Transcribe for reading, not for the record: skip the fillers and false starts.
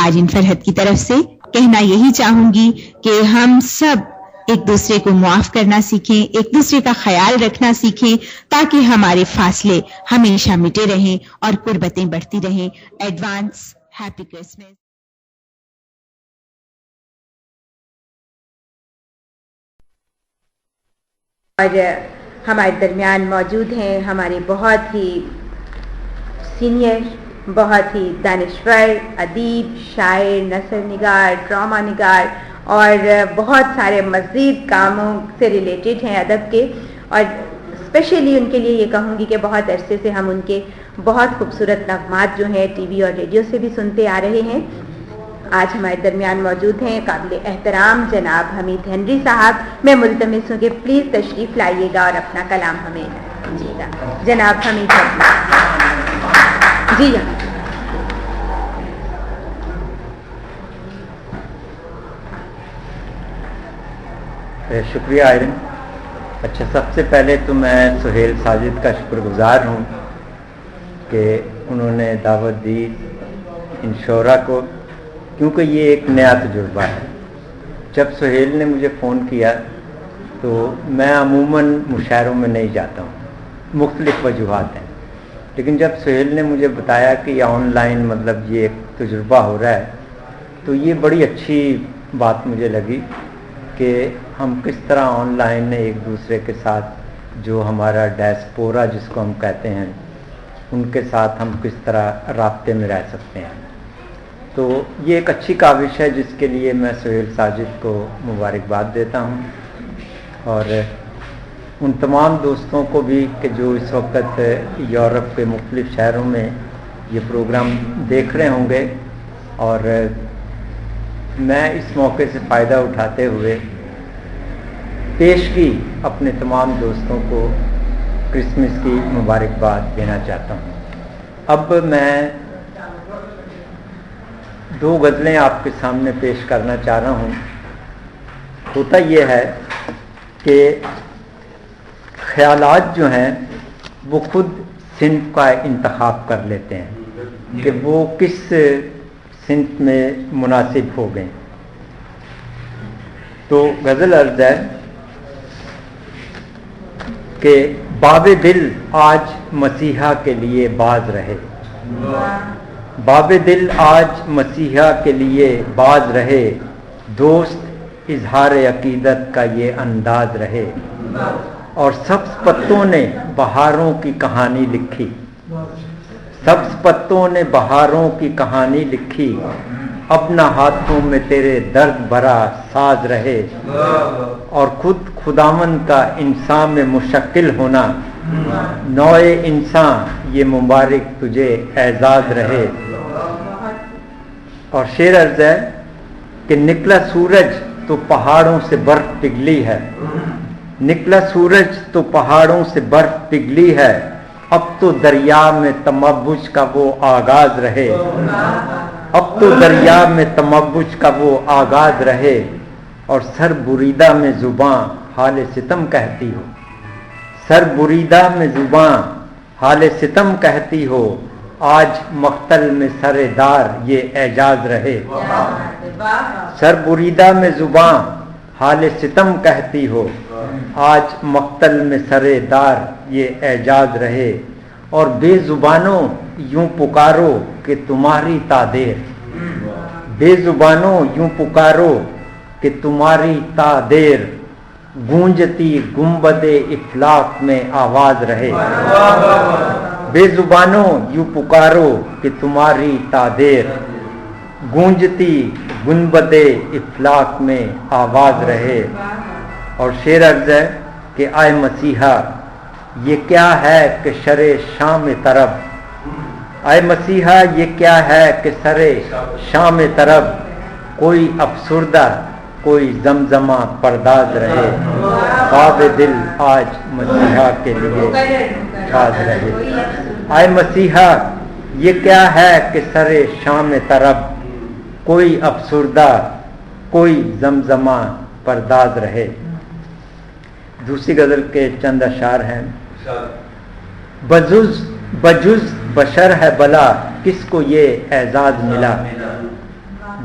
آج فرحت کی طرف سے کہنا یہی چاہوں گی کہ ہم سب ایک دوسرے کو معاف کرنا سیکھیں، ایک دوسرے کا خیال رکھنا سیکھیں، تاکہ ہمارے فاصلے ہمیشہ مٹے رہیں اور قربتیں بڑھتی رہیں۔ Advance happy Christmas. اور ہمارے درمیان موجود ہیں ہمارے بہت ہی سینئر، بہت ہی دانشور، ادیب، شاعر، نثر نگار، ڈرامہ نگار اور بہت سارے مزید کاموں سے ریلیٹڈ ہیں ادب کے، اور اسپیشلی ان کے لیے یہ کہوں گی کہ بہت عرصے سے ہم ان کے بہت خوبصورت نغمات جو ہیں ٹی وی اور ریڈیو سے بھی سنتے آ رہے ہیں۔ آج ہمارے درمیان موجود ہیں قابل احترام جناب حمید ہنری صاحب۔ میں ملتمس ہوں کہ پلیز تشریف لائیے گا اور اپنا کلام ہمیں دیجیے گا۔ جناب حمید ہنری جی۔ شکریہ آئرن۔ اچھا، سب سے پہلے تو میں سہیل ساجد کا شکر گزار ہوں کہ انہوں نے دعوت دی ان شعراء کو، کیونکہ یہ ایک نیا تجربہ ہے۔ جب سہیل نے مجھے فون کیا تو میں عموماً مشاعروں میں نہیں جاتا ہوں، مختلف وجوہات ہیں، لیکن جب سہیل نے مجھے بتایا کہ یہ آن لائن مطلب یہ ایک تجربہ ہو رہا ہے تو یہ بڑی اچھی بات مجھے لگی کہ ہم کس طرح آن لائن ایک دوسرے کے ساتھ، جو ہمارا ڈائسپورا جس کو ہم کہتے ہیں، ان کے ساتھ ہم کس طرح رابطے میں رہ سکتے ہیں۔ تو یہ ایک اچھی کاوش ہے جس کے لیے میں سہیل ساجد کو مبارکباد دیتا ہوں، اور ان تمام دوستوں کو بھی کہ جو اس وقت یورپ کے مختلف شہروں میں یہ پروگرام دیکھ رہے ہوں گے، اور میں اس موقع سے فائدہ اٹھاتے ہوئے پیشگی اپنے تمام دوستوں کو کرسمس کی مبارکباد دینا چاہتا ہوں۔ اب میں دو غزلیں آپ کے سامنے پیش کرنا چاہ رہا ہوں۔ ہوتا یہ ہے کہ خیالات جو ہیں وہ خود صنف کا انتخاب کر لیتے ہیں کہ وہ کس صنف میں مناسب ہو گئے۔ تو غزل عرض ہے کہ باب دل آج مسیحا کے لیے باز رہے، باب دل آج مسیحا کے لیے باز رہے، دوست اظہار عقیدت کا یہ انداز رہے، اور سبز پتوں نے بہاروں کی کہانی لکھی، سبز پتوں نے بہاروں کی کہانی لکھی، اپنا ہاتھوں میں تیرے درد بھرا ساز رہے، اور خود خداوند کا انسان میں مشکل ہونا، نوع انسان یہ مبارک تجھے اعزاز رہے۔ اور شعر عرض ہے کہ نکلا سورج تو پہاڑوں سے برف پگھلی ہے، نکلا سورج تو پہاڑوں سے برف پگھلی ہے، اب تو دریا میں تمبج کا وہ آغاز رہے، اب تو دریا میں تمبج کا وہ آغاز رہے، اور سر بریدہ میں زباں حال ستم کہتی ہو، سر بریدہ میں زباں حال ستم کہتی ہو، آج مقتل میں سر دار یہ اعجاز رہے، سر بریدہ میں زباں حال ستم کہتی ہو، آج مقتل میں سر دار یہ اعجاز رہے، اور بے زبانوں یوں پکارو کہ تمہاری تادیر، بے زبانوں یوں پکارو کہ تمہاری تادیر، گونجتی گنبد افلاک میں آواز رہے، بے زبانوں یوں پکارو کہ تمہاری تادیر، گونجتی گنبد افلاک میں آواز رہے۔ اور شعر عرض ہے کہ آئے مسیحا یہ کیا ہے کہ شر شام طرب، آئے مسیحا یہ کیا ہے کہ سر شام طرب، کوئی افسردہ کوئی زمزمہ پرداز رہے، باب دل آج مسیحا کے لیے باز رہے۔ آئے مسیحا یہ کیا ہے کہ سر شام طرب، کوئی افسردہ کوئی زمزمہ پرداز رہے۔ دوسری غزل کے چند اشعار ہیں۔ بجز بشر ہے بلا کس کو یہ اعزاز ملا،